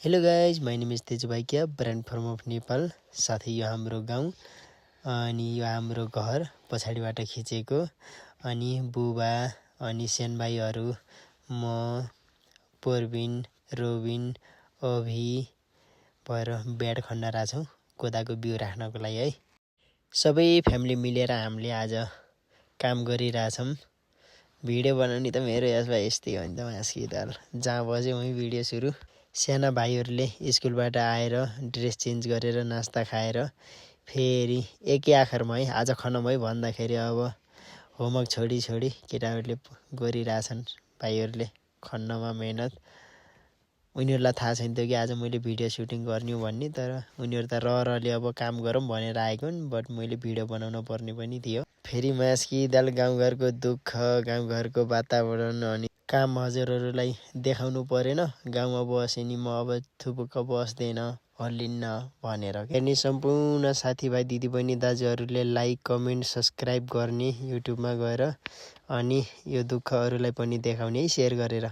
Hello guys, my name is Teju Bhaikia, brand firm of Nepal. साथै यो हाम्रो गाउँ अनि यो हाम्रो घर पछाडिबाट खिचेको। अनि बुबा अनि सेनभाइहरू, म, परबिन, रोबिन, अभि भएर ब्याड खन्ना छौँ कोदाको बिउ राख्नको लागि है। सबै फ्यामिली मिलेर हामीले आज काम गरिरहेछौँ। भिडियो बनाउने त मेरो यसमा यस्तै हो नि त, मास्की दाल जहाँ बस्यो वहीँ भिडियो सुरु। साना भाइहरूले स्कुलबाट आएर ड्रेस चेन्ज गरेर नास्ता खाएर फेरि एकै आखरमा है आज खनम है भन्दाखेरि अब होमवर्क छोडी केटाहरूले गरिरहेछन्। भाइहरूले खन्नमा मेहनत। उनीहरूलाई थाहा छैन थियो कि आज मैले भिडियो सुटिङ गर्ने हो भन्ने, तर उनीहरू त रहरले अब काम गरौँ भनेर आएको हुन्। बट मैले भिडियो बनाउन पर्ने पनि थियो। फेरि मास्की दाल गाउँघरको दुःख, गाउँघरको वातावरण अनि काम हजुरहरूलाई देखाउनु परेन। गाउँमा बसेँ नि म अब थुपुक्क बस्दैन हल्लिन्न भनेर। हेर्ने सम्पूर्ण साथीभाइ, दिदीबहिनी, दाजुहरूले लाइक, कमेन्ट, सब्सक्राइब गर्ने युट्युबमा गएर, अनि यो दुःखहरूलाई पनि देखाउने है सेयर गरेर।